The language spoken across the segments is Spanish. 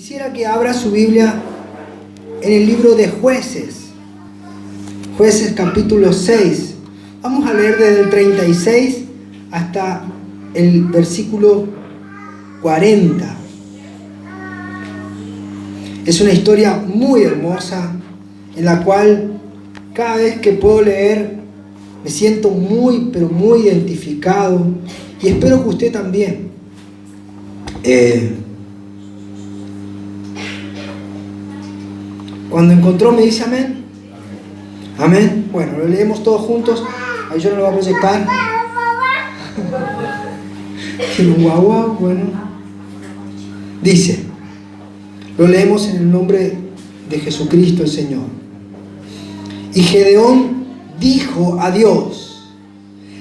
Quisiera que abra su Biblia en el libro de Jueces. Jueces capítulo 6. Vamos a leer desde el 36 hasta el versículo 40. Es una historia muy hermosa en la cual cada vez que puedo leer me siento muy, pero muy identificado, y espero que usted también. Cuando encontró me dice amén. Amén. Bueno, lo leemos todos juntos. Ahí yo no lo voy a proyectar. Tiene un guau guau. Bueno. Dice, lo leemos en el nombre de Jesucristo el Señor. Y Gedeón dijo a Dios: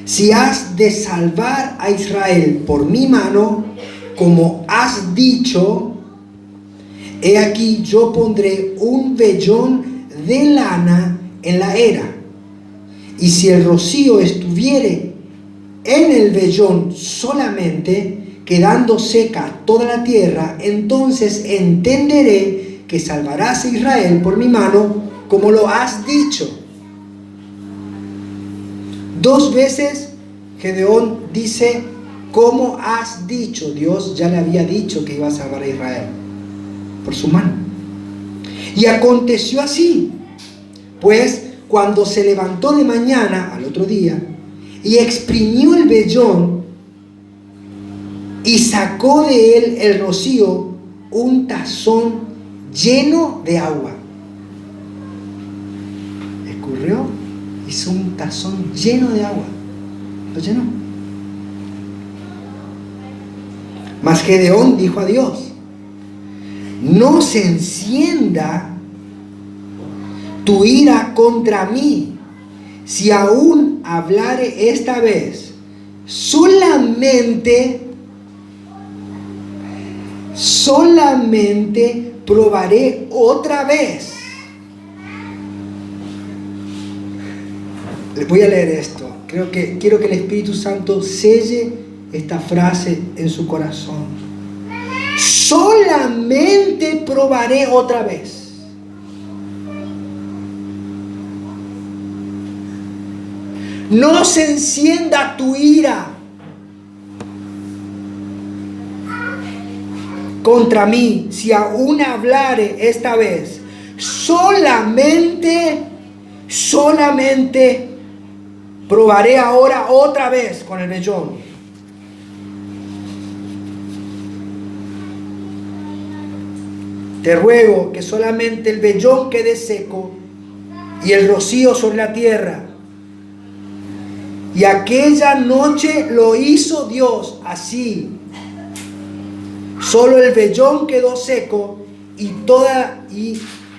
si has de salvar a Israel por mi mano, como has dicho, he aquí yo pondré un vellón de lana en la era, y si el rocío estuviere en el vellón solamente, quedando seca toda la tierra, entonces entenderé que salvarás a Israel por mi mano, como lo has dicho. 2 veces Gedeón dice, ¿cómo has dicho? Dios ya le había dicho que iba a salvar a Israel por su mano. Y aconteció así, pues cuando se levantó de mañana al otro día y exprimió el vellón y sacó de él el rocío, un tazón lleno de agua. Escurrió, hizo un tazón lleno de agua, lo llenó. Mas Gedeón dijo a Dios: no se encienda tu ira contra mí, si aún hablare esta vez, solamente probaré otra vez. Les voy a leer esto. Quiero que el Espíritu Santo selle esta frase en su corazón. Solamente probaré otra vez. No se encienda tu ira contra mí, si aún hablare esta vez. Solamente probaré ahora otra vez con el vellón. Te ruego que solamente el vellón quede seco y el rocío sobre la tierra. Y aquella noche lo hizo Dios así. Solo el vellón quedó seco y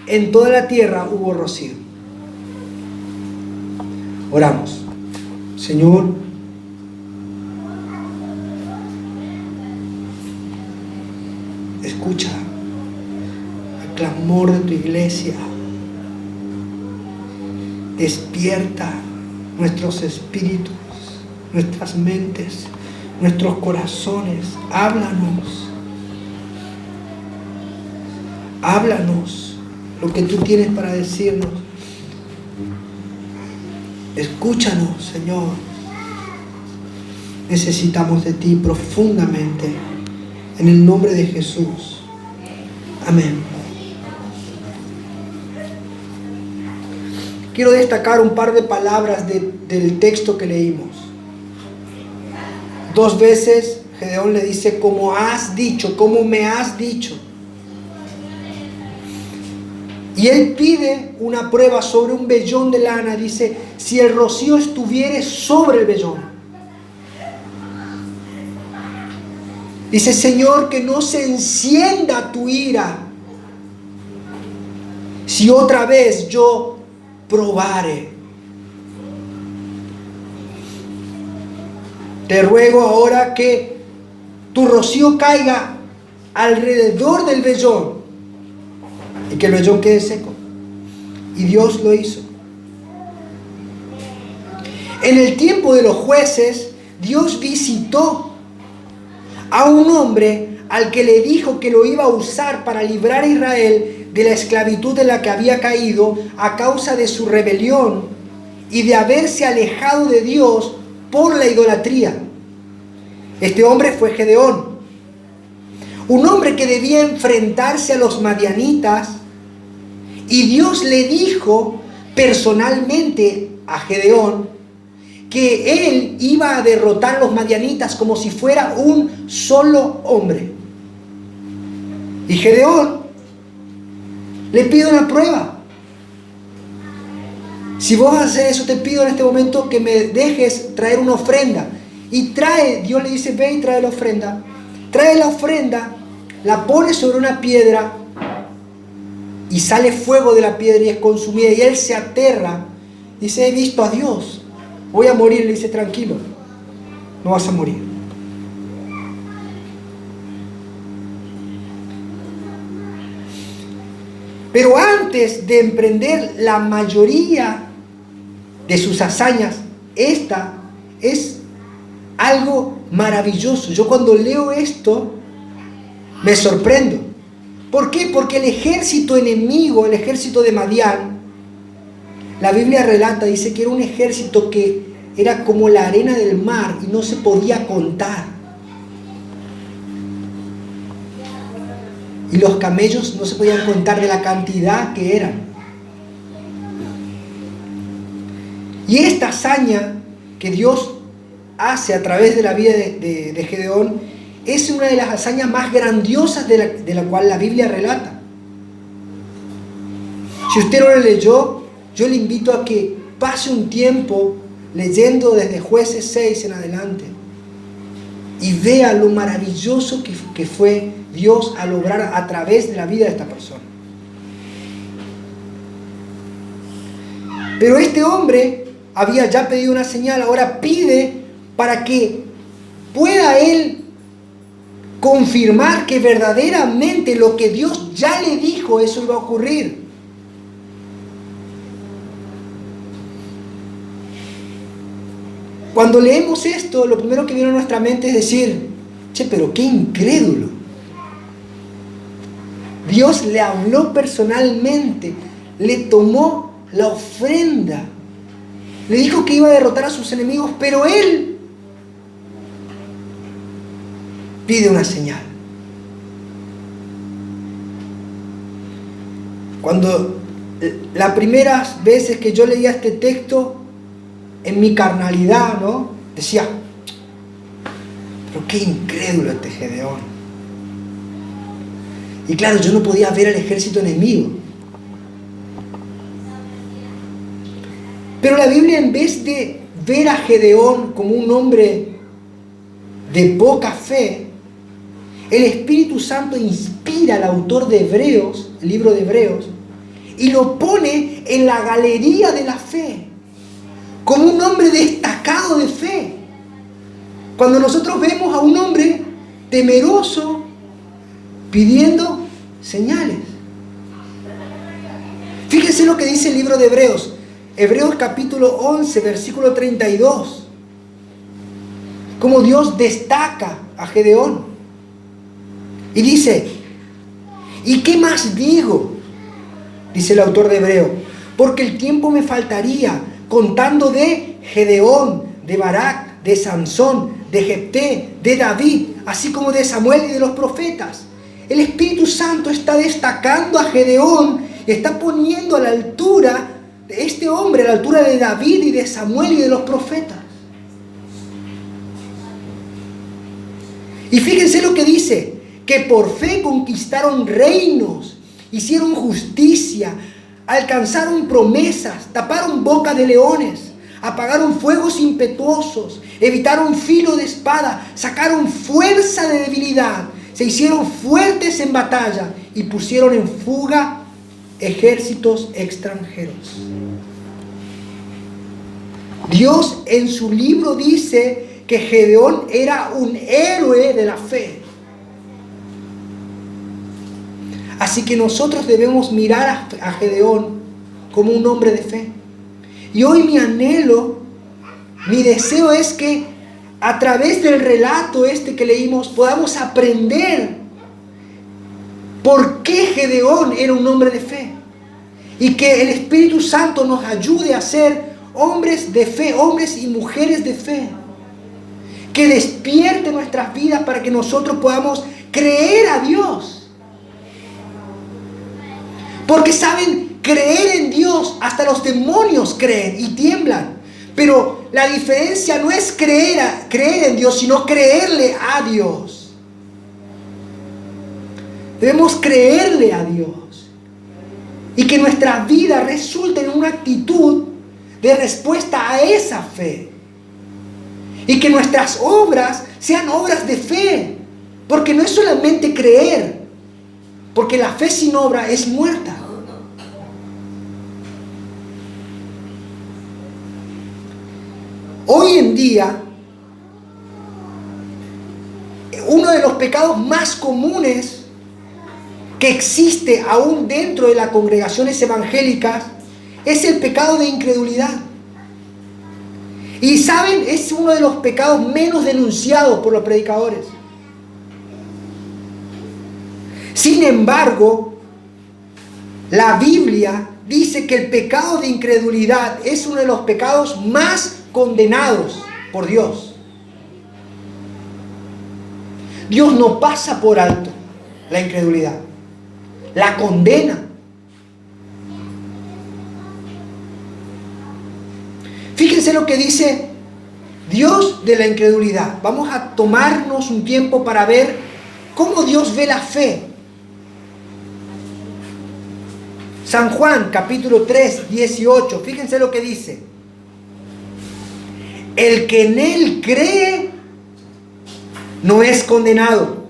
en toda la tierra hubo rocío. Oramos. Señor, escucha el clamor de tu iglesia. Despierta nuestros espíritus, nuestras mentes, nuestros corazones. Háblanos lo que tú tienes para decirnos. Escúchanos, Señor. Necesitamos de ti profundamente. En el nombre de Jesús. Amén. Quiero destacar un par de palabras del texto que leímos. 2 veces Gedeón le dice, como has dicho, como me has dicho. Y él pide una prueba sobre un vellón de lana. Dice, si el rocío estuviere sobre el vellón. Dice, Señor, que no se encienda tu ira, si otra vez yo probare. Te ruego ahora que tu rocío caiga alrededor del vellón y que el vellón quede seco. Y Dios lo hizo. En el tiempo de los jueces, Dios visitó a un hombre al que le dijo que lo iba a usar para librar a Israel de la esclavitud en la que había caído a causa de su rebelión y de haberse alejado de Dios por la idolatría. Este hombre fue Gedeón, un hombre que debía enfrentarse a los madianitas, y Dios le dijo personalmente a Gedeón que él iba a derrotar a los madianitas como si fuera un solo hombre. Y Gedeón le pide una prueba. Si vos vas a hacer eso, te pido en este momento que me dejes traer una ofrenda. Y trae, Dios le dice, ve y trae la ofrenda. Trae la ofrenda, la pone sobre una piedra y sale fuego de la piedra y es consumida. Y él se aterra. Dice, he visto a Dios. Voy a morir. Le dice, tranquilo, no vas a morir. Pero antes de emprender la mayoría de sus hazañas, esta es algo maravilloso. Yo cuando leo esto me sorprendo. ¿Por qué? Porque el ejército enemigo, el ejército de Madián, la Biblia relata, dice que era un ejército que era como la arena del mar y no se podía contar. Y los camellos no se podían contar de la cantidad que eran. Y esta hazaña que Dios hace a través de la vida de Gedeón es una de las hazañas más grandiosas de la cual la Biblia relata. Si usted no lo leyó, yo le invito a que pase un tiempo leyendo desde Jueces 6 en adelante y vea lo maravilloso que fue Dios al obrar a través de la vida de esta persona. Pero este hombre había ya pedido una señal, ahora pide para que pueda él confirmar que verdaderamente lo que Dios ya le dijo, eso iba a ocurrir. Cuando leemos esto, lo primero que viene a nuestra mente es decir, che, pero qué incrédulo. Dios le habló personalmente, le tomó la ofrenda, le dijo que iba a derrotar a sus enemigos, pero él pide una señal. Cuando las primeras veces que yo leía este texto, en mi carnalidad, ¿no? Decía, pero qué incrédulo este Gedeón. Y claro, yo no podía ver al ejército enemigo. Pero la Biblia, en vez de ver a Gedeón como un hombre de poca fe, el Espíritu Santo inspira al autor de Hebreos, el libro de Hebreos, y lo pone en la galería de la fe, como un hombre destacado de fe. Cuando nosotros vemos a un hombre temeroso pidiendo señales. Fíjense lo que dice el libro de Hebreos. Hebreos capítulo 11, versículo 32. Cómo Dios destaca a Gedeón. Y dice, ¿y qué más digo? Dice el autor de Hebreo, porque el tiempo me faltaría contando de Gedeón, de Barak, de Sansón, de Jefté, de David, así como de Samuel y de los profetas. El Espíritu Santo está destacando a Gedeón, está poniendo a la altura de este hombre, a la altura de David y de Samuel y de los profetas. Y fíjense lo que dice, que por fe conquistaron reinos, hicieron justicia, alcanzaron promesas, taparon boca de leones, apagaron fuegos impetuosos, evitaron filo de espada, sacaron fuerza de debilidad, se hicieron fuertes en batalla y pusieron en fuga ejércitos extranjeros. Dios en su libro dice que Gedeón era un héroe de la fe. Así que nosotros debemos mirar a Gedeón como un hombre de fe. Y hoy mi anhelo, mi deseo es que a través del relato que leímos podamos aprender por qué Gedeón era un hombre de fe. Y que el Espíritu Santo nos ayude a ser hombres de fe, hombres y mujeres de fe. Que despierte nuestras vidas para que nosotros podamos creer a Dios. Porque saben, creer en Dios, hasta los demonios creen y tiemblan. Pero la diferencia no es creer en Dios, sino creerle a Dios. Debemos creerle a Dios. Y que nuestra vida resulte en una actitud de respuesta a esa fe. Y que nuestras obras sean obras de fe. Porque no es solamente creer. Porque la fe sin obra es muerta. Hoy en día, uno de los pecados más comunes que existe aún dentro de las congregaciones evangélicas es el pecado de incredulidad. Y saben, es uno de los pecados menos denunciados por los predicadores. Sin embargo, la Biblia dice que el pecado de incredulidad es uno de los pecados más condenados por Dios. Dios no pasa por alto la incredulidad, la condena. Fíjense lo que dice Dios de la incredulidad. Vamos a tomarnos un tiempo para ver cómo Dios ve la fe. San Juan, capítulo 3, 18. Fíjense lo que dice. El que en Él cree no es condenado,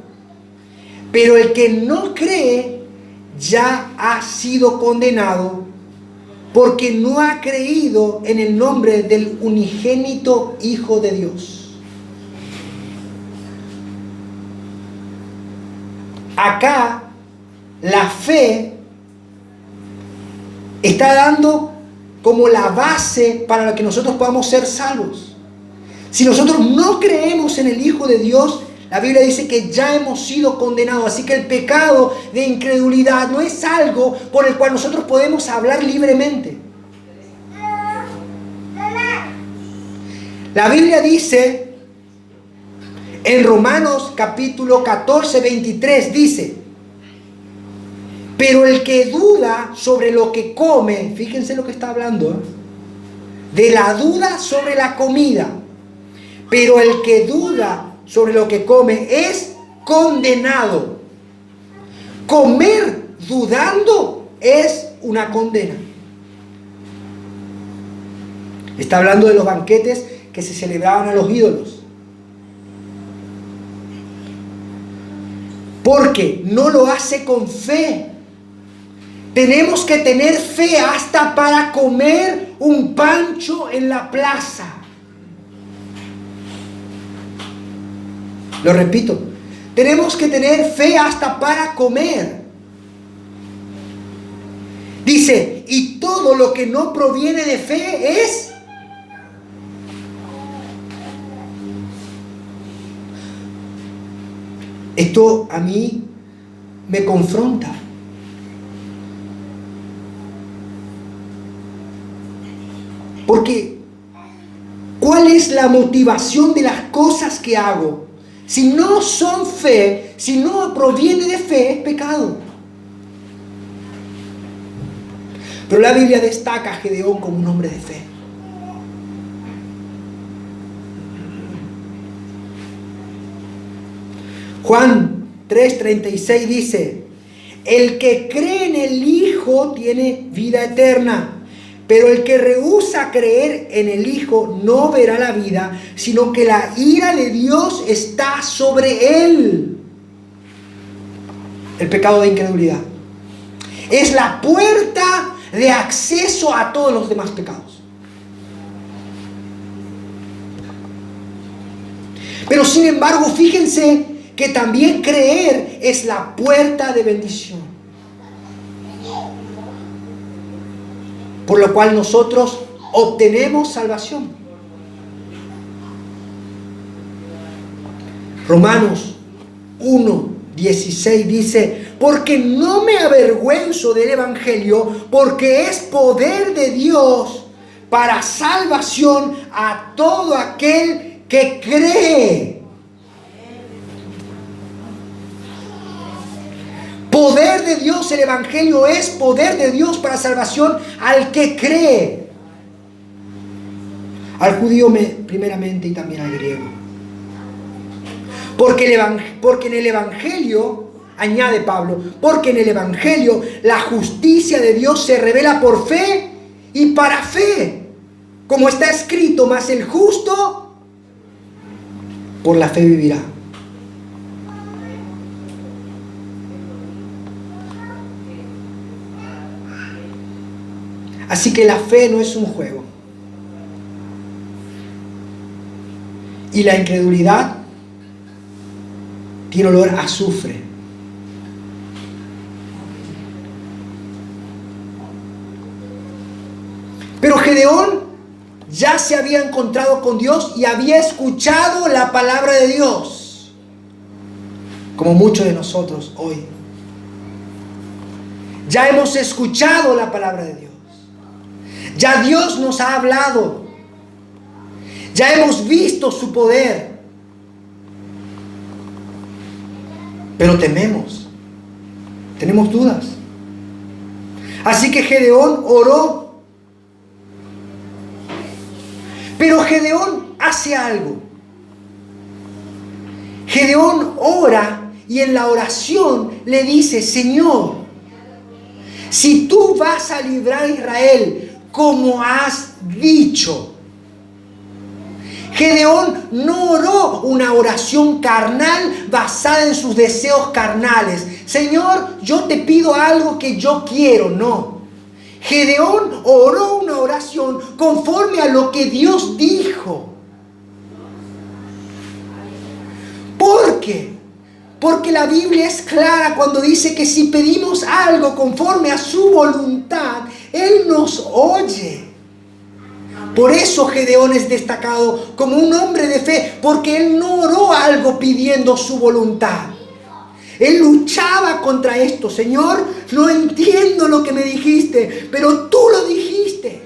pero el que no cree ya ha sido condenado porque no ha creído en el nombre del unigénito Hijo de Dios. Acá la fe está dando como la base para que nosotros podamos ser salvos. Si nosotros no creemos en el Hijo de Dios, la Biblia dice que ya hemos sido condenados. Así que el pecado de incredulidad no es algo por el cual nosotros podemos hablar libremente. La Biblia dice en Romanos capítulo 14, 23, dice: pero el que duda sobre lo que come, fíjense lo que está hablando, de la duda sobre la comida. Pero el que duda sobre lo que come es condenado. Comer dudando es una condena. Está hablando de los banquetes que se celebraban a los ídolos. Porque no lo hace con fe. Tenemos que tener fe hasta para comer un pancho en la plaza. Lo repito, tenemos que tener fe hasta para comer. Dice, y todo lo que no proviene de fe es... Esto a mí me confronta. Porque, ¿cuál es la motivación de las cosas que hago? Si no son fe, si no proviene de fe, es pecado. Pero la Biblia destaca a Gedeón como un hombre de fe. Juan 3:36 dice: el que cree en el Hijo tiene vida eterna. Pero el que rehúsa creer en el Hijo no verá la vida, sino que la ira de Dios está sobre él. El pecado de incredulidad es la puerta de acceso a todos los demás pecados. Pero sin embargo, fíjense que también creer es la puerta de bendición. Por lo cual nosotros obtenemos salvación. Romanos 1, 16 dice: porque no me avergüenzo del Evangelio, porque es poder de Dios para salvación a todo aquel que cree. Poder de Dios, el Evangelio es poder de Dios para salvación al que cree. Al judío primeramente y también al griego. Porque en el Evangelio, añade Pablo, porque en el Evangelio la justicia de Dios se revela por fe y para fe. Como está escrito: mas el justo por la fe vivirá. Así que la fe no es un juego. Y la incredulidad tiene olor a azufre. Pero Gedeón ya se había encontrado con Dios y había escuchado la palabra de Dios, como muchos de nosotros hoy. Ya hemos escuchado la palabra de Dios. Ya Dios nos ha hablado. Ya hemos visto su poder. Pero tememos. Tenemos dudas. Así que Gedeón oró. Pero Gedeón hace algo. Gedeón ora y en la oración le dice: Señor, si tú vas a librar a Israel como has dicho. Gedeón no oró una oración carnal basada en sus deseos carnales. Señor, yo te pido algo que yo quiero. No. Gedeón oró una oración conforme a lo que Dios dijo. ¿Por qué? Porque la Biblia es clara cuando dice que si pedimos algo conforme a su voluntad, Él nos oye. Por eso Gedeón es destacado como un hombre de fe, porque él no oró algo pidiendo su voluntad. Él luchaba contra esto. Señor, no entiendo lo que me dijiste, pero tú lo dijiste.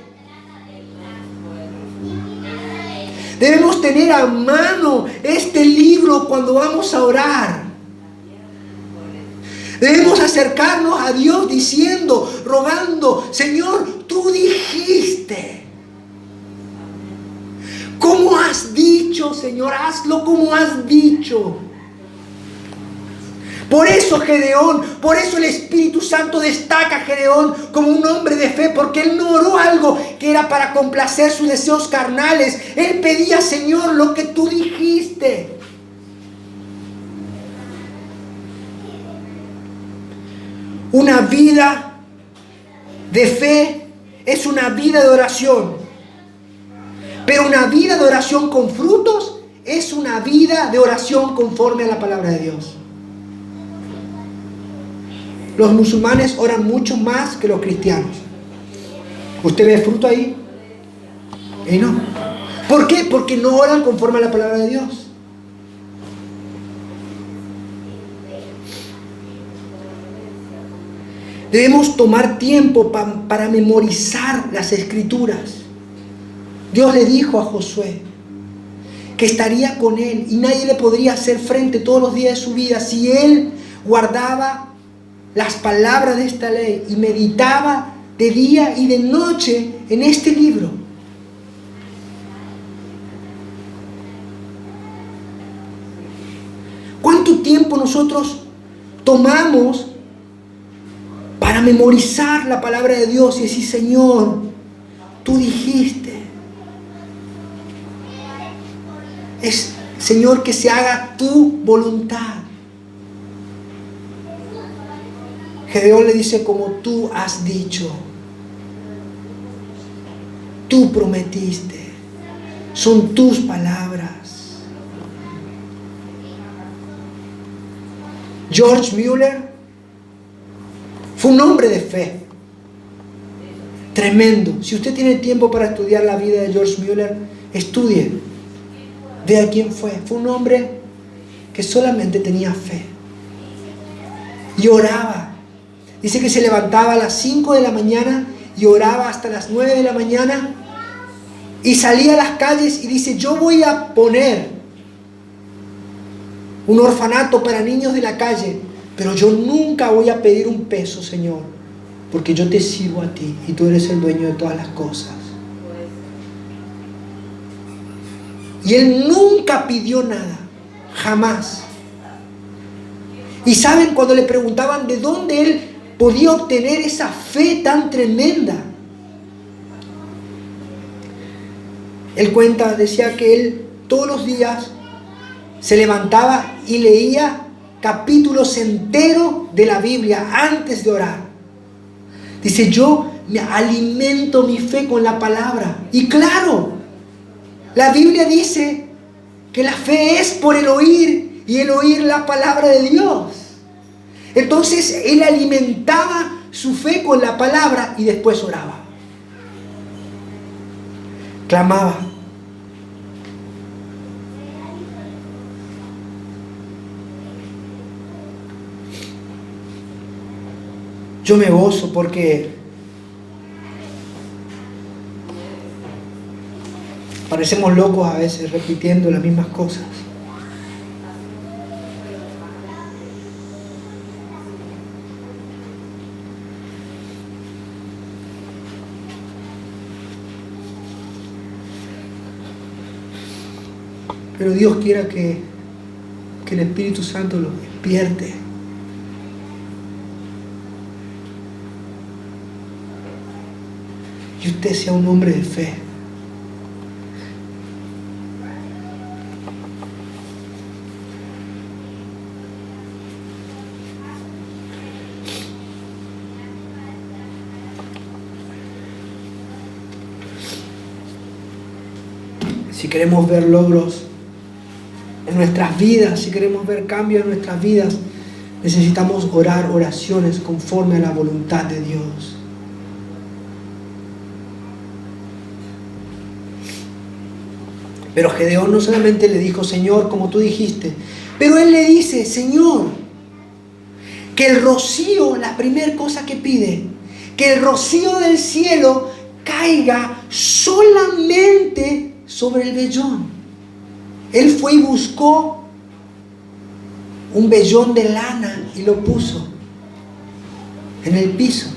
Debemos tener a mano este libro cuando vamos a orar. Debemos acercarnos a Dios diciendo, rogando: Señor, tú dijiste. ¿Cómo has dicho, Señor? Hazlo como has dicho. Por eso Gedeón, por eso el Espíritu Santo destaca a Gedeón como un hombre de fe, porque él no oró algo que era para complacer sus deseos carnales. Él pedía: Señor, lo que tú dijiste. Una vida de fe es una vida de oración. Pero una vida de oración con frutos es una vida de oración conforme a la palabra de Dios. Los musulmanes oran mucho más que los cristianos. ¿Usted ve fruto ahí? Y no. ¿Por qué? Porque no oran conforme a la palabra de Dios. Debemos tomar tiempo para memorizar las Escrituras. Dios le dijo a Josué que estaría con él y nadie le podría hacer frente todos los días de su vida si él guardaba las palabras de esta ley y meditaba de día y de noche en este libro. ¿Cuánto tiempo nosotros tomamos para memorizar la palabra de Dios y decir: Señor, tú dijiste? Es, Señor, que se haga tu voluntad. Gedeón le dice: como tú has dicho, tú prometiste, son tus palabras. George Mueller fue un hombre de fe tremendo. Si usted tiene tiempo para estudiar la vida de George Mueller, estudie. Vea quién fue. Fue un hombre que solamente tenía fe. y oraba. Dice que se levantaba a las 5 de la mañana y oraba hasta las 9 de la mañana y salía a las calles y dice: yo voy a poner un orfanato para niños de la calle, pero yo nunca voy a pedir un peso, Señor, porque yo te sirvo a ti y tú eres el dueño de todas las cosas. Y él nunca pidió nada, jamás. Y saben, cuando le preguntaban de dónde él podía obtener esa fe tan tremenda, él cuenta, decía que él todos los días se levantaba y leía capítulos enteros de la Biblia antes de orar. Dice: yo me alimento mi fe con la palabra. Y claro, la Biblia dice que la fe es por el oír y el oír la palabra de Dios. Entonces él alimentaba su fe con la palabra y después oraba. Clamaba. Yo me gozo porque parecemos locos a veces repitiendo las mismas cosas. Pero Dios quiera que el Espíritu Santo los despierte. Y usted sea un hombre de fe. Si queremos ver logros en nuestras vidas, si queremos ver cambios en nuestras vidas, necesitamos orar oraciones conforme a la voluntad de Dios. Pero Gedeón no solamente le dijo: Señor, como tú dijiste, pero él le dice: Señor, que el rocío, la primera cosa que pide, que el rocío del cielo caiga solamente sobre el vellón. Él fue y buscó un vellón de lana y lo puso en el piso.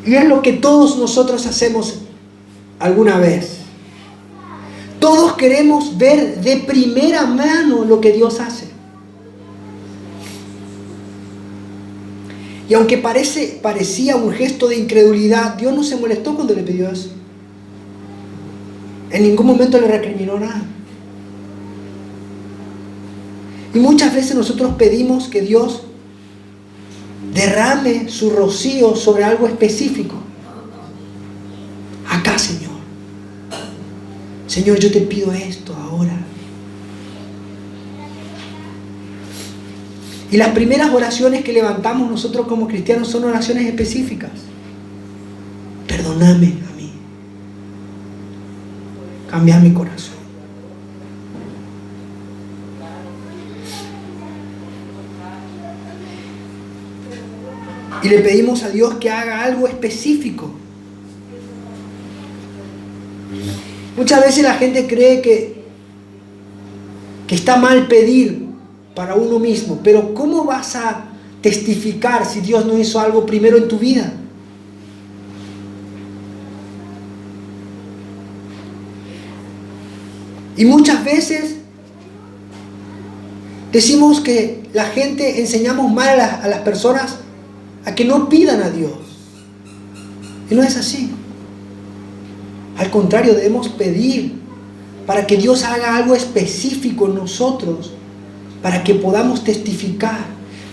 Y es lo que todos nosotros hacemos alguna vez. Todos queremos ver de primera mano lo que Dios hace. Y aunque parecía un gesto de incredulidad, Dios no se molestó cuando le pidió eso. En ningún momento le recriminó nada. Y muchas veces nosotros pedimos que Dios derrame su rocío sobre algo específico. Acá, Señor. Señor, yo te pido esto ahora. Y las primeras oraciones que levantamos nosotros como cristianos son oraciones específicas. Perdóname a mí. Cambia mi corazón. Y le pedimos a Dios que haga algo específico. Muchas veces la gente cree que está mal pedir para uno mismo, pero ¿cómo vas a testificar si Dios no hizo algo primero en tu vida? Y muchas veces decimos que la gente, enseñamos mal a las personas a que no pidan a Dios. Y no es así. Al contrario, debemos pedir para que Dios haga algo específico en nosotros, para que podamos testificar,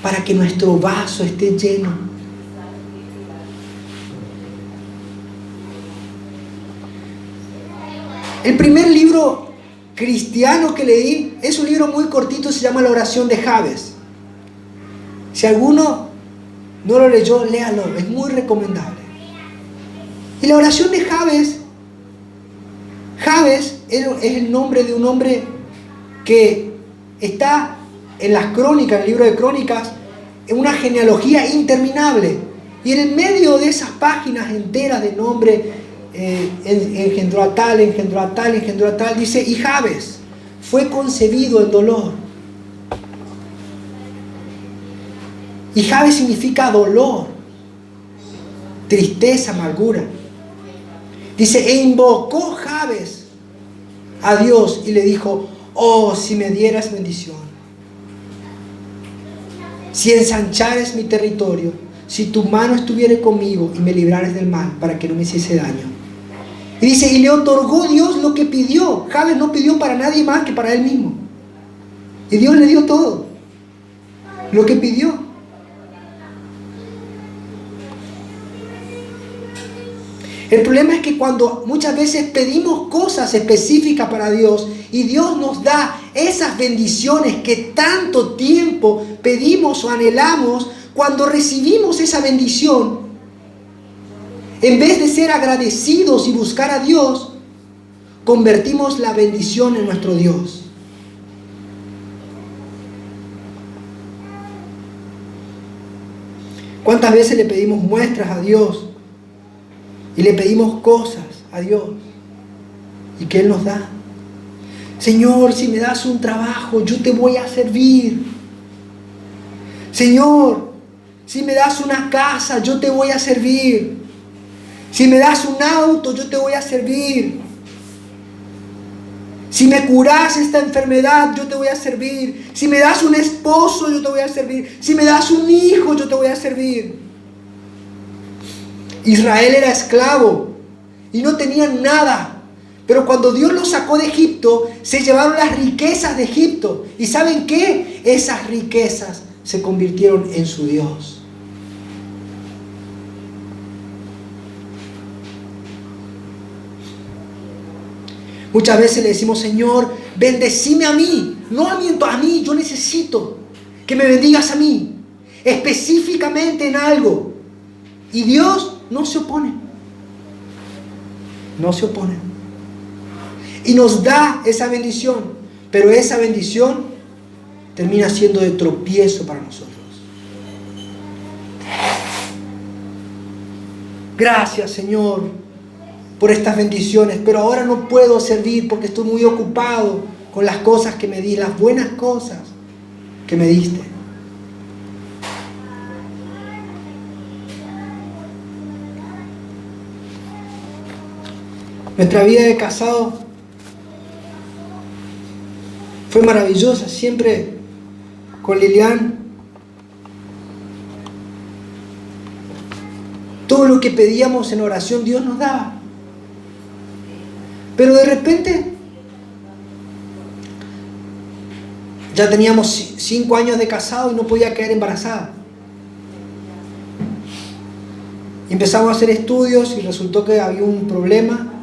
para que nuestro vaso esté lleno. El primer libro cristiano que leí es un libro muy cortito, se llama La oración de Jabes. Si alguno no lo leyó, léalo, es muy recomendable. Y la oración de Jabes es el nombre de un hombre que está en las crónicas, en el libro de Crónicas, en una genealogía interminable. Y en el medio de esas páginas enteras de nombre, engendró a tal, engendró a tal, engendró a tal, dice, y Jabes fue concebido en dolor. Y Jabes significa dolor, tristeza, amargura. Dice, e invocó Jabes a Dios y le dijo, oh, si me dieras bendición, si ensanchares mi territorio, si tu mano estuviera conmigo y me librares del mal para que no me hiciese daño. Y dice, y le otorgó Dios lo que pidió. Jabes no pidió para nadie más que para él mismo. Y Dios le dio todo lo que pidió. El problema es que cuando muchas veces pedimos cosas específicas para Dios y Dios nos da esas bendiciones que tanto tiempo pedimos o anhelamos, cuando recibimos esa bendición, en vez de ser agradecidos y buscar a Dios, convertimos la bendición en nuestro Dios. ¿Cuántas veces le pedimos muestras a Dios? Y le pedimos cosas a Dios. ¿Y qué Él nos da? Señor, si me das un trabajo, yo te voy a servir. Señor, si me das una casa, yo te voy a servir. Si me das un auto, yo te voy a servir. Si me curas esta enfermedad, yo te voy a servir. Si me das un esposo, yo te voy a servir. Si me das un hijo, yo te voy a servir. Israel era esclavo y no tenían nada. Pero cuando Dios los sacó de Egipto, se llevaron las riquezas de Egipto. ¿Y saben qué? Esas riquezas se convirtieron en su Dios. Muchas veces le decimos, Señor, bendecime a mí. No a mí, yo necesito que me bendigas a mí. Específicamente en algo. Y Dios no se opone. No se opone. Y nos da esa bendición. Pero esa bendición termina siendo de tropiezo para nosotros. Gracias, Señor, por estas bendiciones. Pero ahora no puedo servir porque estoy muy ocupado con las cosas que me di, las buenas cosas que me diste. Nuestra vida de casado fue maravillosa, siempre con Lilian. Todo lo que pedíamos en oración Dios nos daba. Pero de repente ya teníamos 5 años de casado y no podía quedar embarazada. Y empezamos a hacer estudios y resultó que había un problema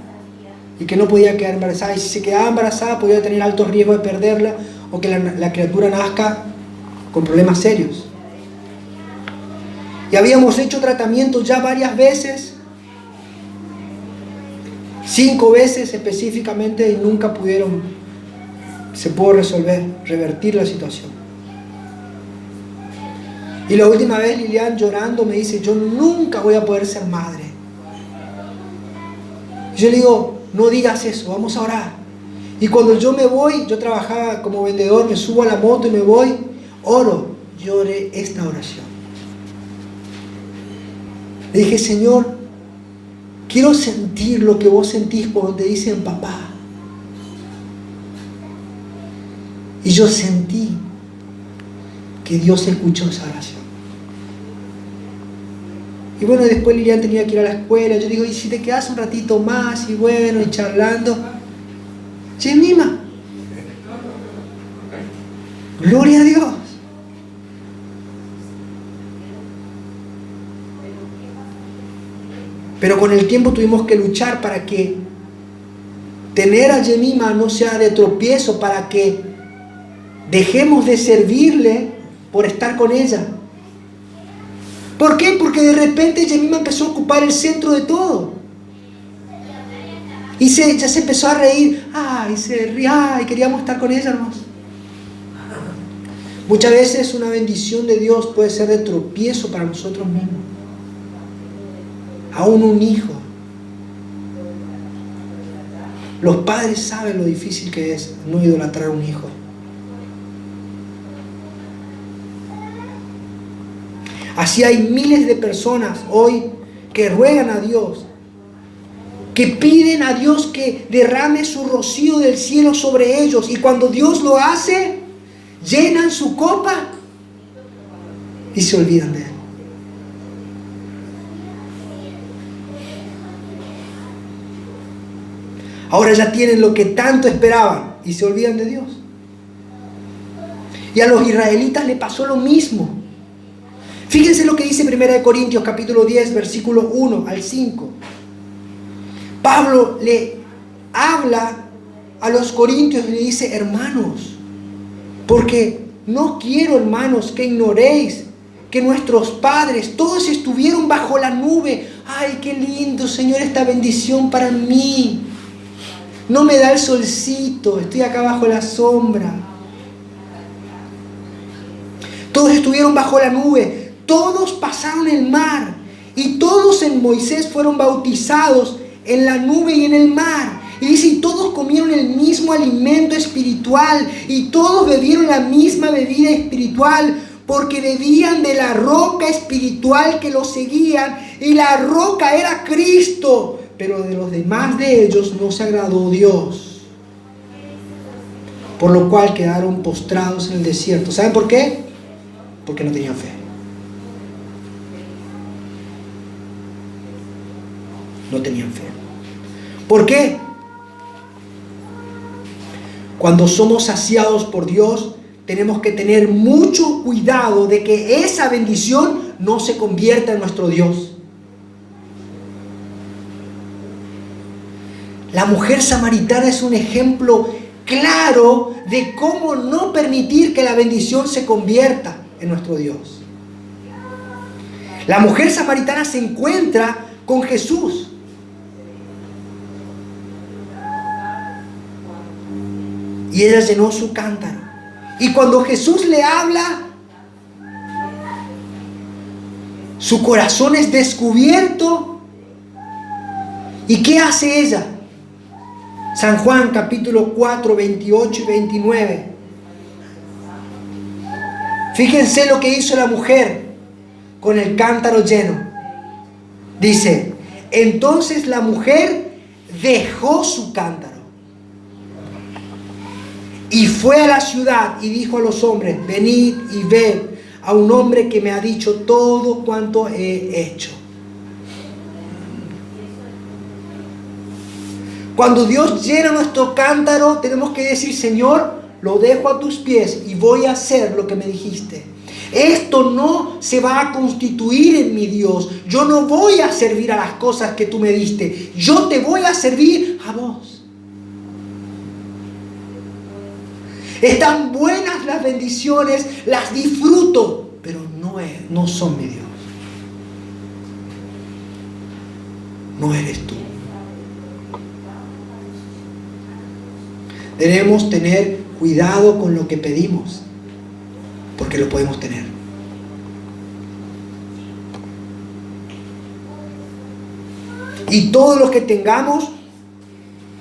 y que no podía quedar embarazada. Y si se quedaba embarazada podía tener altos riesgos de perderla o que la criatura nazca con problemas serios. Y habíamos hecho tratamientos ya varias veces, 5 veces específicamente, y nunca se pudo revertir la situación. Y la última vez Lilian, llorando, me dice, yo nunca voy a poder ser madre. Yo le digo, no digas eso, vamos a orar. Y cuando yo me voy, yo trabajaba como vendedor, me subo a la moto y me voy, oro, lloré esta oración. Le dije, Señor, quiero sentir lo que vos sentís cuando te dicen papá. Y yo sentí que Dios escuchó esa oración. Y bueno, después Lilian tenía que ir a la escuela. Yo digo, ¿y si te quedas un ratito más? Y bueno, y charlando. Jemima. Gloria a Dios. Pero con el tiempo tuvimos que luchar para que tener a Jemima no sea de tropiezo, para que dejemos de servirle por estar con ella. ¿Por qué? Porque de repente Jemima empezó a ocupar el centro de todo. Y ya se empezó a reír. Ay, se ría. Ay, queríamos estar con ella, hermanos. Muchas veces una bendición de Dios puede ser de tropiezo para nosotros mismos. Aún un hijo. Los padres saben lo difícil que es no idolatrar a un hijo. Así hay miles de personas hoy que ruegan a Dios, que piden a Dios que derrame su rocío del cielo sobre ellos, y cuando Dios lo hace, llenan su copa y se olvidan de Él. Ahora ya tienen lo que tanto esperaban y se olvidan de Dios. Y a los israelitas le pasó lo mismo. Fíjense lo que dice 1 Corintios capítulo 10, versículo 1 al 5. Pablo le habla a los corintios y le dice: hermanos, porque no quiero, hermanos, que ignoréis que nuestros padres todos estuvieron bajo la nube. Ay, qué lindo, Señor, esta bendición para mí. No me da el solcito, estoy acá bajo la sombra. Todos estuvieron bajo la nube, todos pasaron el mar, y todos en Moisés fueron bautizados en la nube y en el mar. Y dice, y todos comieron el mismo alimento espiritual, y todos bebieron la misma bebida espiritual, porque bebían de la roca espiritual que los seguían, y la roca era Cristo. Pero de los demás de ellos no se agradó Dios, por lo cual quedaron postrados en el desierto. ¿Saben por qué? Porque no tenían fe. No tenían fe. ¿Por qué? Cuando somos saciados por Dios, tenemos que tener mucho cuidado de que esa bendición no se convierta en nuestro Dios. La mujer samaritana es un ejemplo claro de cómo no permitir que la bendición se convierta en nuestro Dios. La mujer samaritana se encuentra con Jesús. Y ella llenó su cántaro. Y cuando Jesús le habla, su corazón es descubierto. ¿Y qué hace ella? San Juan capítulo 4, 28 y 29. Fíjense lo que hizo la mujer con el cántaro lleno. Dice, entonces la mujer dejó su cántaro y fue a la ciudad y dijo a los hombres, venid y ved a un hombre que me ha dicho todo cuanto he hecho. Cuando Dios llena nuestro cántaro, tenemos que decir, Señor, lo dejo a tus pies y voy a hacer lo que me dijiste. Esto no se va a constituir en mi Dios. Yo no voy a servir a las cosas que tú me diste. Yo te voy a servir a vos. Están buenas las bendiciones, las disfruto, pero no son mi Dios. No eres tú. Debemos tener cuidado con lo que pedimos, porque lo podemos tener. Y todo lo que tengamos,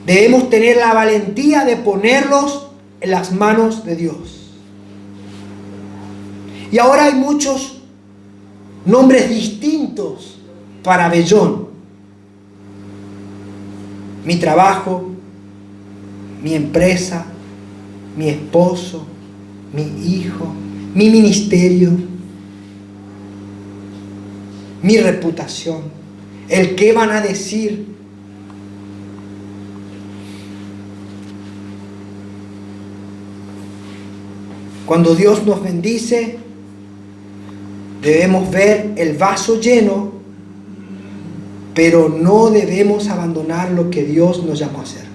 debemos tener la valentía de ponerlos en las manos de Dios. Y ahora hay muchos nombres distintos para Bellón. Mi trabajo, mi empresa, mi esposo, mi hijo, mi ministerio, mi reputación, el qué van a decir. Cuando Dios nos bendice, debemos ver el vaso lleno, pero no debemos abandonar lo que Dios nos llamó a hacer.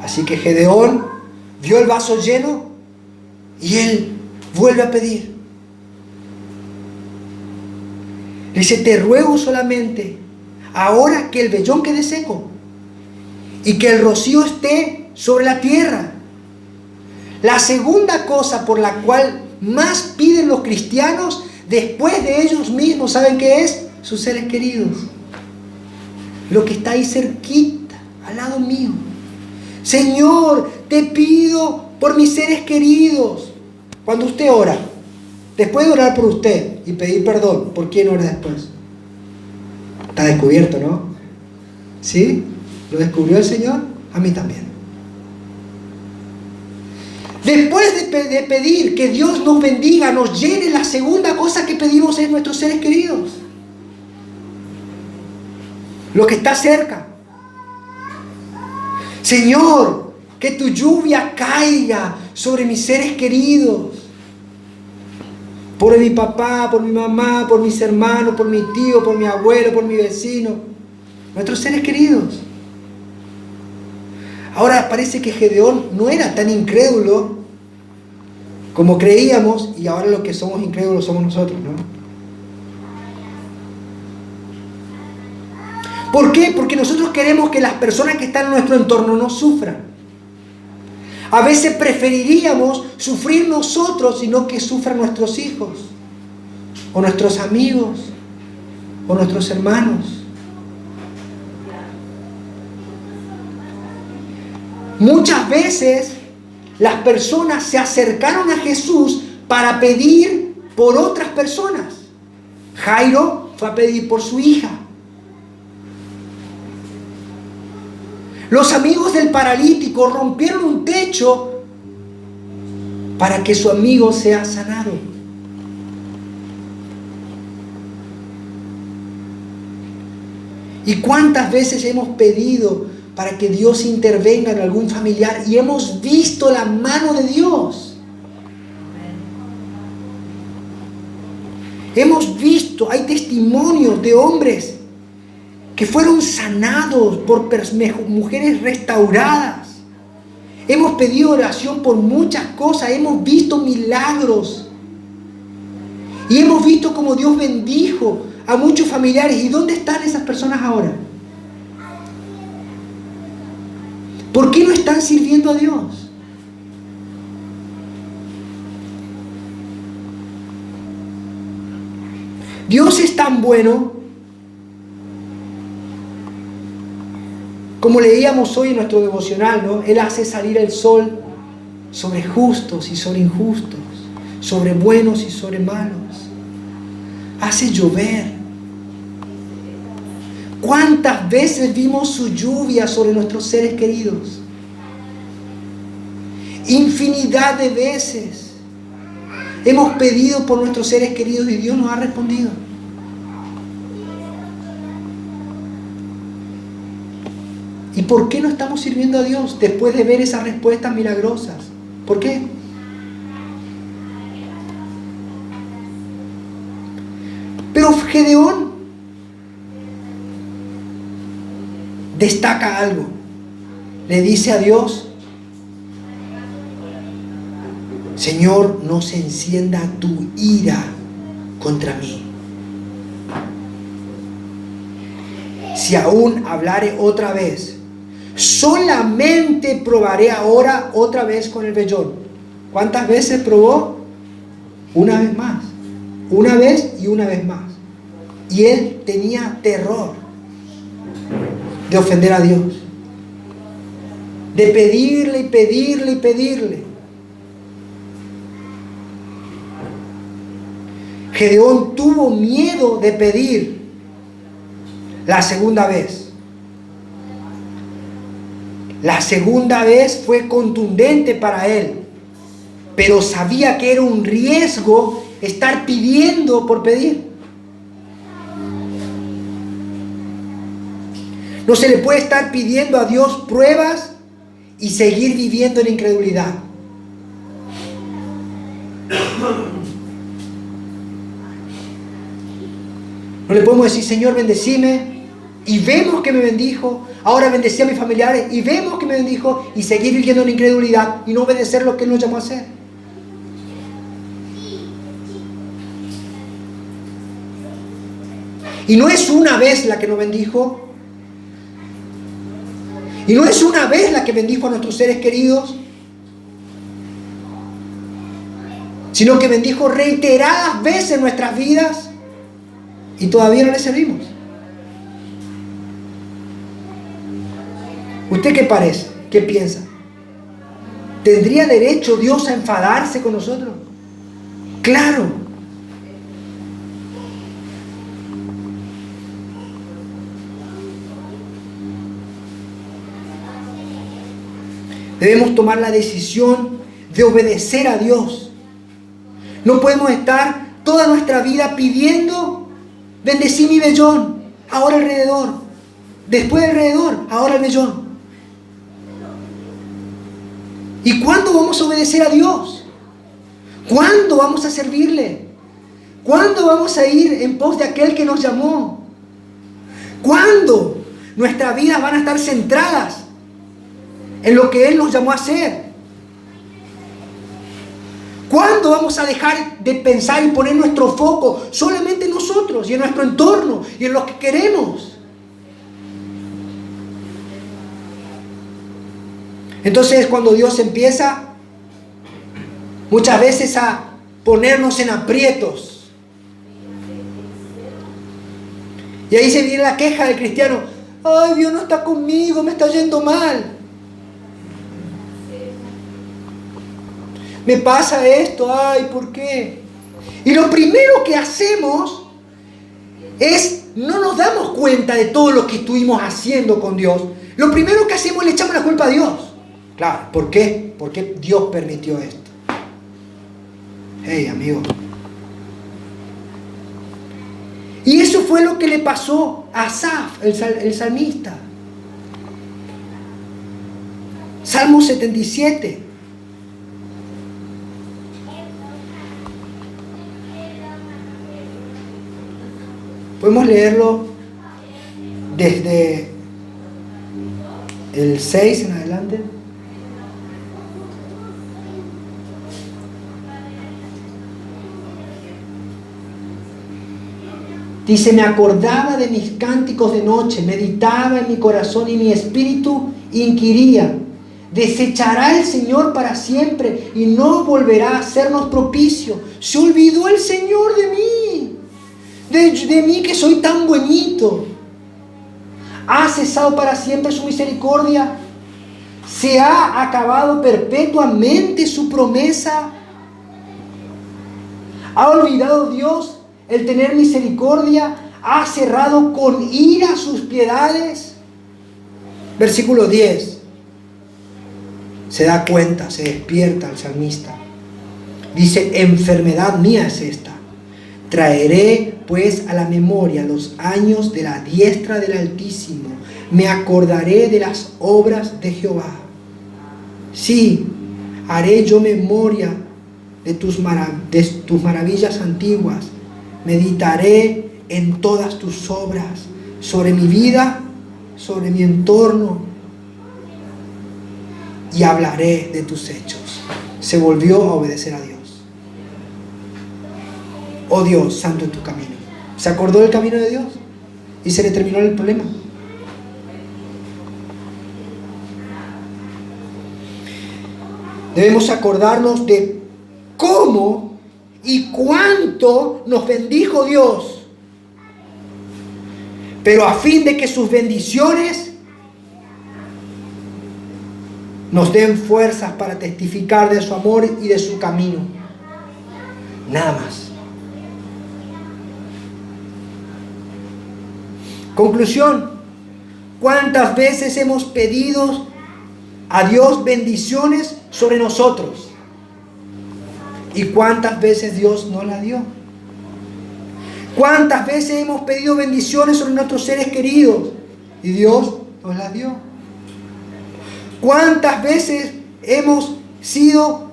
Así que Gedeón vio el vaso lleno y él vuelve a pedir. Dice, te ruego solamente ahora que el vellón quede seco y que el rocío esté sobre la tierra. La segunda cosa por la cual más piden los cristianos después de ellos mismos, ¿saben qué es? Sus seres queridos. Lo que está ahí cerquita, al lado mío. Señor, te pido por mis seres queridos. Cuando usted ora, después de orar por usted y pedir perdón, ¿por quién ora después? Está descubierto, ¿no? ¿Sí? ¿Lo descubrió el Señor? A mí también. Después de pedir que Dios nos bendiga, nos llene, la segunda cosa que pedimos es nuestros seres queridos. Lo que está cerca. Señor, que tu lluvia caiga sobre mis seres queridos. Por mi papá, por mi mamá, por mis hermanos, por mi tío, por mi abuelo, por mi vecino. Nuestros seres queridos. Ahora parece que Gedeón no era tan incrédulo como creíamos, y ahora los que somos incrédulos somos nosotros, ¿no? ¿Por qué? Porque nosotros queremos que las personas que están en nuestro entorno no sufran. A veces preferiríamos sufrir nosotros y no que sufran nuestros hijos, o nuestros amigos, o nuestros hermanos. Muchas veces las personas se acercaron a Jesús para pedir por otras personas. Jairo fue a pedir por su hija. Los amigos del paralítico rompieron un techo para que su amigo sea sanado. ¿Y cuántas veces hemos pedido para que Dios intervenga en algún familiar y hemos visto la mano de Dios? Hemos visto, hay testimonios de hombres que fueron sanados por mujeres restauradas. Hemos pedido oración por muchas cosas, hemos visto milagros. Y hemos visto cómo Dios bendijo a muchos familiares. ¿Y dónde están esas personas ahora? ¿Por qué no están sirviendo a Dios? Dios es tan bueno, como leíamos hoy en nuestro devocional, ¿no? Él hace salir el sol sobre justos y sobre injustos, sobre buenos y sobre malos. Hace llover. ¿Cuántas veces vimos su lluvia sobre nuestros seres queridos? Infinidad de veces hemos pedido por nuestros seres queridos y Dios nos ha respondido. ¿Y por qué no estamos sirviendo a Dios después de ver esas respuestas milagrosas? ¿Por qué? Pero Gedeón destaca algo. Le dice a Dios: Señor, no se encienda tu ira contra mí. Si aún hablare otra vez, solamente probaré ahora otra vez con el vellón. ¿Cuántas veces probó? Una vez más. Una vez y una vez más. Y él tenía terror de ofender a Dios, de pedirle y pedirle y pedirle. Gedeón tuvo miedo de pedir la segunda vez. La segunda vez fue contundente para él, pero sabía que era un riesgo estar pidiendo por pedir. No se le puede estar pidiendo a Dios pruebas y seguir viviendo en incredulidad. No le podemos decir: Señor, bendecime, y vemos que me bendijo. Ahora bendecí a mis familiares y vemos que me bendijo, y seguir viviendo en incredulidad y no obedecer lo que Él nos llamó a hacer. Y no es una vez la que nos bendijo. Y no es una vez la que bendijo a nuestros seres queridos, sino que bendijo reiteradas veces nuestras vidas y todavía no le servimos. ¿Usted qué parece? ¿Qué piensa? ¿Tendría derecho Dios a enfadarse con nosotros? Claro. Debemos tomar la decisión de obedecer a Dios. No podemos estar toda nuestra vida pidiendo, bendecí mi vellón, ahora alrededor, después alrededor, ahora el vellón. ¿Y cuándo vamos a obedecer a Dios? ¿Cuándo vamos a servirle? ¿Cuándo vamos a ir en pos de aquel que nos llamó? ¿Cuándo nuestras vidas van a estar centradas en lo que Él nos llamó a hacer? ¿Cuándo vamos a dejar de pensar y poner nuestro foco solamente en nosotros y en nuestro entorno y en lo que queremos? Entonces, cuando Dios empieza muchas veces a ponernos en aprietos, y ahí se viene la queja del cristiano: ay, Dios no está conmigo, me está yendo mal. Me pasa esto, ay, ¿por qué? Y lo primero que hacemos es, no nos damos cuenta de todo lo que estuvimos haciendo con Dios. Lo primero que hacemos es le echamos la culpa a Dios. Claro, ¿por qué? ¿Por qué Dios permitió esto? Hey, amigo. Y eso fue lo que le pasó a Asaf, el salmista. Salmo 77. Podemos leerlo desde el 6 en adelante. Dice: me acordaba de mis cánticos de noche, meditaba en mi corazón y mi espíritu inquiría: ¿desechará el Señor para siempre y no volverá a hacernos propicio? ¿Se olvidó el Señor de mí? De mí que soy tan buenito. ¿Ha cesado para siempre su misericordia? ¿Se ha acabado perpetuamente su promesa? ¿Ha olvidado Dios el tener misericordia? ¿Ha cerrado con ira sus piedades? Versículo 10. Se da cuenta, se despierta el salmista. Dice: enfermedad mía es esta. Traeré pues a la memoria los años de la diestra del Altísimo. Me acordaré de las obras de Jehová. Sí, haré yo memoria de tus maravillas antiguas. Meditaré en todas tus obras, sobre mi vida, sobre mi entorno, y hablaré de tus hechos. Se volvió a obedecer a Dios. Oh Dios, santo en tu camino. Se acordó del camino de Dios y se le terminó el problema. Debemos acordarnos de cómo y cuánto nos bendijo Dios, pero a fin de que sus bendiciones nos den fuerzas para testificar de su amor y de su camino. Nada más. Conclusión: ¿cuántas veces hemos pedido a Dios bendiciones sobre nosotros? ¿Y cuántas veces Dios nos la dio? ¿Cuántas veces hemos pedido bendiciones sobre nuestros seres queridos y Dios nos las dio? ¿Cuántas veces hemos sido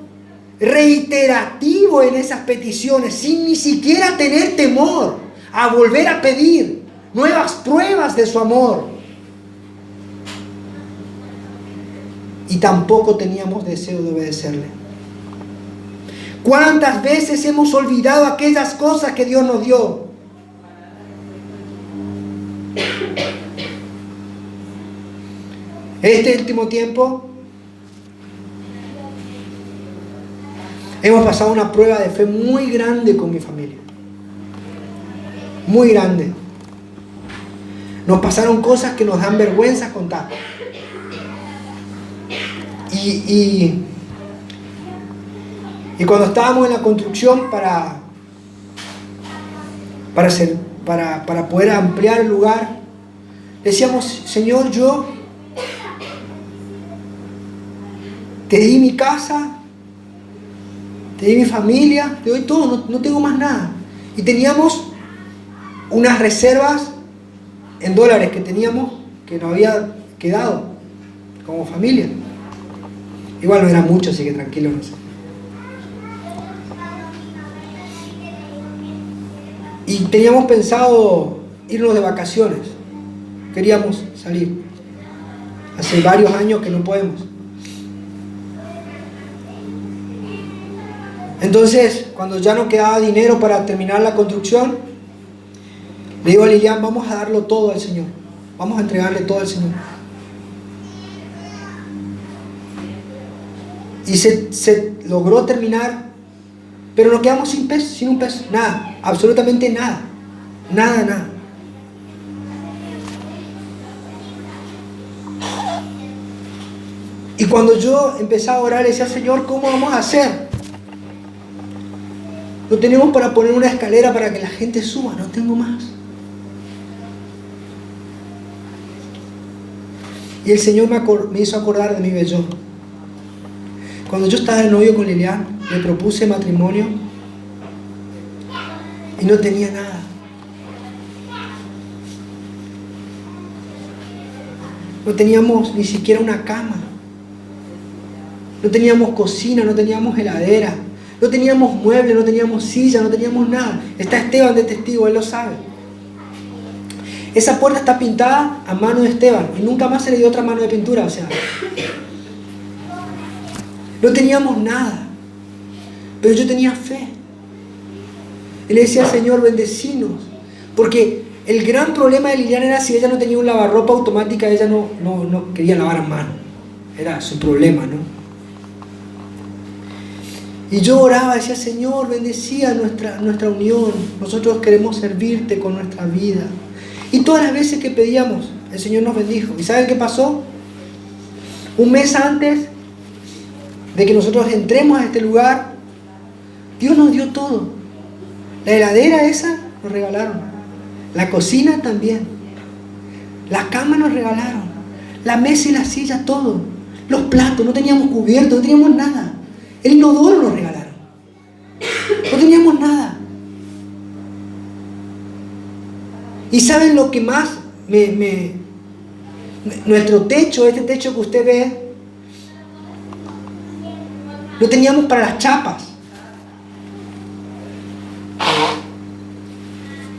reiterativos en esas peticiones sin ni siquiera tener temor a volver a pedir nuevas pruebas de su amor? Y tampoco teníamos deseo de obedecerle. ¿Cuántas veces hemos olvidado aquellas cosas que Dios nos dio? Este último tiempo hemos pasado una prueba de fe muy grande con mi familia. Muy grande. Nos pasaron cosas que nos dan vergüenza contar. Y cuando estábamos en la construcción para poder ampliar el lugar, decíamos: Señor, yo te di mi casa, te di mi familia, te doy todo, no tengo más nada. Y teníamos unas reservas en dólares que teníamos, que nos había quedado como familia. Igual no era mucho, así que tranquilo, no sé. Y teníamos pensado irnos de vacaciones. Queríamos salir. Hace varios años que no podemos. Entonces, cuando ya no quedaba dinero para terminar la construcción, le digo a Lilian: vamos a darlo todo al Señor. Vamos a entregarle todo al Señor. Y se logró terminar, pero nos quedamos sin un peso, nada, absolutamente nada, nada. Y cuando yo empecé a orar, le decía: Señor, ¿cómo vamos a hacer? No tenemos para poner una escalera para que la gente suba, no tengo más. Y el Señor me hizo acordar de mi vellón. Cuando yo estaba de novio con Lilian, le propuse matrimonio y no tenía nada. No teníamos ni siquiera una cama. No teníamos cocina, no teníamos heladera. No teníamos muebles, no teníamos silla, no teníamos nada. Está Esteban de testigo, él lo sabe. Esa puerta está pintada a mano de Esteban y nunca más se le dio otra mano de pintura, o sea... No teníamos nada, pero yo tenía fe. Y le decía: Señor, bendecinos. Porque el gran problema de Lilian era si ella no tenía un lavarropa automática, ella no quería lavar a mano. Era su problema, ¿no? Y yo oraba, decía: Señor, bendecía nuestra unión. Nosotros queremos servirte con nuestra vida. Y todas las veces que pedíamos, el Señor nos bendijo. ¿Y saben qué pasó? Un mes antes de que nosotros entremos a este lugar, Dios nos dio todo. La heladera esa nos regalaron. La cocina también. La cama nos regalaron. La mesa y la silla, todo. Los platos, no teníamos cubiertos, no teníamos nada. El inodoro nos regalaron. No teníamos nada. ¿Y saben lo que más nuestro techo, este techo que usted ve, no teníamos para las chapas?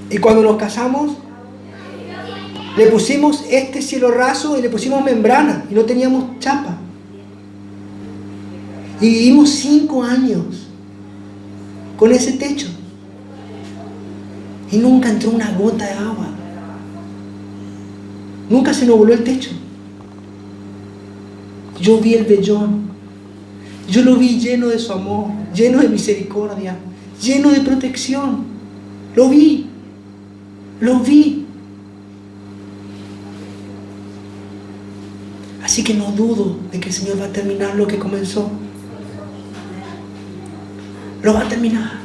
Y cuando nos casamos, le pusimos este cielo raso y le pusimos membrana y no teníamos chapa. Y vivimos 5 años con ese techo. Y nunca entró una gota de agua. Nunca se nos voló el techo. Yo vi el vellón. Yo lo vi lleno de su amor, lleno de misericordia, lleno de protección. Lo vi. Lo vi. Así que no dudo de que el Señor va a terminar lo que comenzó. Lo va a terminar.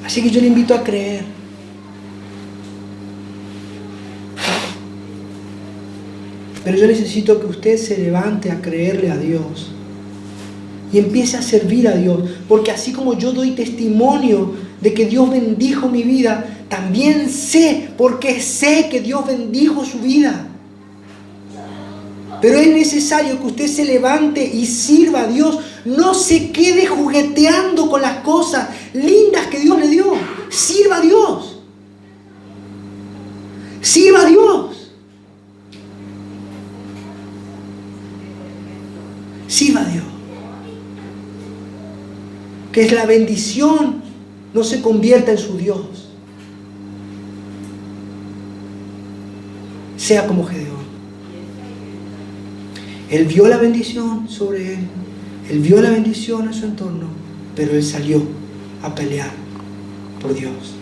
Así que yo le invito a creer. Pero yo necesito que usted se levante a creerle a Dios y empiece a servir a Dios, porque así como yo doy testimonio de que Dios bendijo mi vida, también sé, porque sé que Dios bendijo su vida. Pero es necesario que usted se levante y sirva a Dios. No se quede jugueteando con las cosas lindas que Dios le dio. Sirva a Dios. Sirva a Dios. Sirva a Dios. Que la bendición no se convierta en su Dios. sea como Gedeón. Él vio la bendición sobre él. Él vio la bendición en su entorno, pero él salió a pelear por Dios.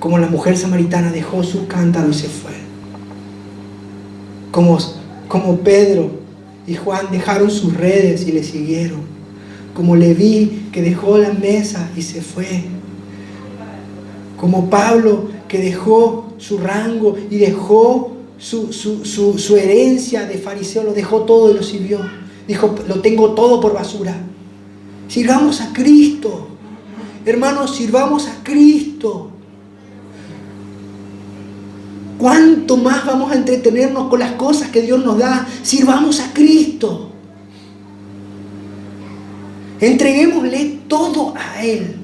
Como la mujer samaritana dejó su cántaro y se fue. Como Pedro y Juan dejaron sus redes y le siguieron. Como Leví, que dejó la mesa y se fue. Como Pablo, que dejó su rango y dejó su herencia de fariseo, lo dejó todo y lo sirvió. Dijo, lo tengo todo por basura. Sirvamos a Cristo. Hermanos, sirvamos a Cristo. ¿Cuánto más vamos a entretenernos con las cosas que Dios nos da? Sirvamos a Cristo. Entreguémosle todo a Él.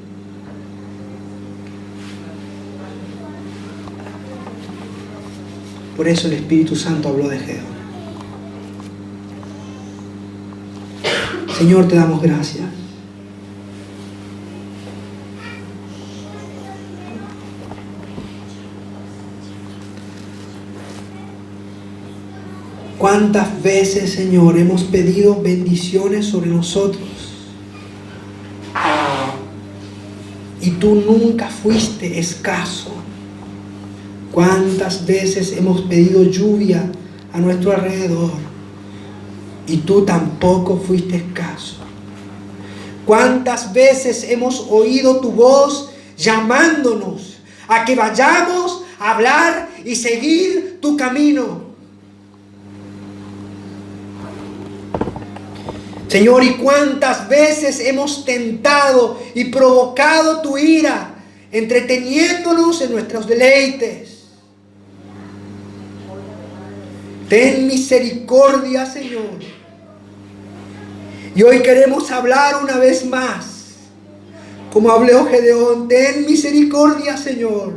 Por eso el Espíritu Santo habló de Gedeón. Señor, te damos gracias. ¿Cuántas veces, Señor, hemos pedido bendiciones sobre nosotros? Y tú nunca fuiste escaso. ¿Cuántas veces hemos pedido lluvia a nuestro alrededor? Y tú tampoco fuiste escaso. ¿Cuántas veces hemos oído tu voz llamándonos a que vayamos a hablar y seguir tu camino? Señor, ¿y cuántas veces hemos tentado y provocado tu ira, entreteniéndonos en nuestros deleites? Ten misericordia, Señor. Y hoy queremos hablar una vez más, como habló Gedeón. Ten misericordia, Señor.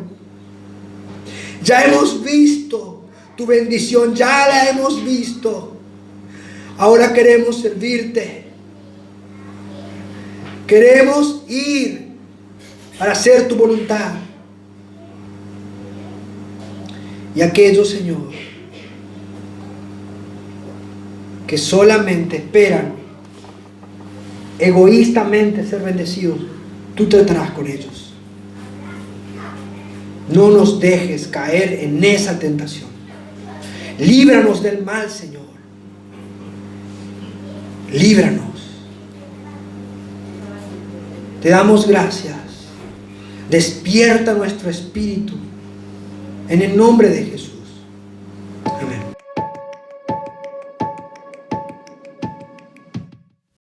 Ya hemos visto tu bendición, ya la hemos visto. Ahora queremos servirte. Queremos ir para hacer tu voluntad. Y aquellos, Señor, que solamente esperan egoístamente ser bendecidos, tú tratarás con ellos. No nos dejes caer en esa tentación. Líbranos del mal, Señor. Líbranos. Te damos gracias. Despierta nuestro espíritu en el nombre de Jesús.